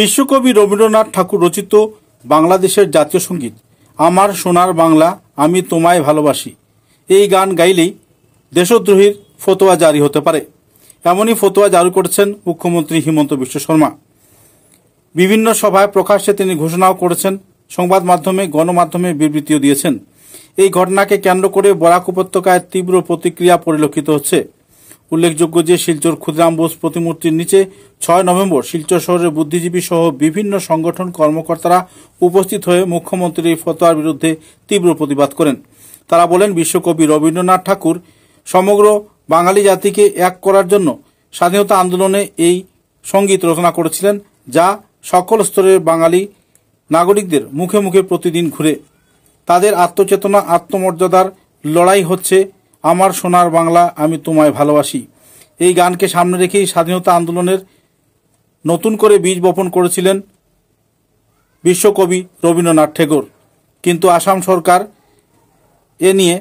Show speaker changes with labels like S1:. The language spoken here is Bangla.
S1: বিশ্বকবি রবীন্দ্রনাথ ঠাকুর রচিত বাংলাদেশের জাতীয় সঙ্গীত আমার সোনার বাংলা আমি তোমায় ভালোবাসি এই গান গাইলেই দেশদ্রোহীর ফতোয়া জারি হতে পারে। এমনই ফতোয়া জারি করেছেন মুখ্যমন্ত্রী হিমন্ত বিশ্ব শর্মা। বিভিন্ন সভায় প্রকাশ্যে তিনি ঘোষণাও করেছেন, সংবাদ মাধ্যমে গণমাধ্যমে বিবৃতিও দিয়েছেন। এই ঘটনাকে কেন্দ্র করে বরাক উপত্যকায় তীব্র প্রতিক্রিয়া পরিলক্ষিত হচ্ছে। উল্লেখযোগ্য যে শিলচর ক্ষুদিরাম বোস প্রতিমূর্তির নিচে 6 নভেম্বর শিলচর শহরের বুদ্ধিজীবী সহ বিভিন্ন সংগঠন কর্মকর্তারা উপস্থিত হয়ে মুখ্যমন্ত্রীর এই ফতোয়ার বিরুদ্ধে তীব্র প্রতিবাদ করেন। তারা বলেন, বিশ্বকবি রবীন্দ্রনাথ ঠাকুর সমগ্র বাঙালি জাতিকে এক করার জন্য স্বাধীনতা আন্দোলনে এই সঙ্গীত রচনা করেছিলেন, যা সকল স্তরের বাঙালি নাগরিকদের মুখে মুখে প্রতিদিন ঘুরে। তাদের আত্মচেতনা আত্মমর্যাদার লড়াই হচ্ছে আমার সোনার বাংলা আমি তোমায় ভালোবাসি। এই গানকে সামনে রেখেই স্বাধীনতা আন্দোলনের নতুন করে বীজ বপন করেছিলেন বিশ্বকবি রবীন্দ্রনাথ ঠাকুর। কিন্তু আসাম সরকার এ নিয়ে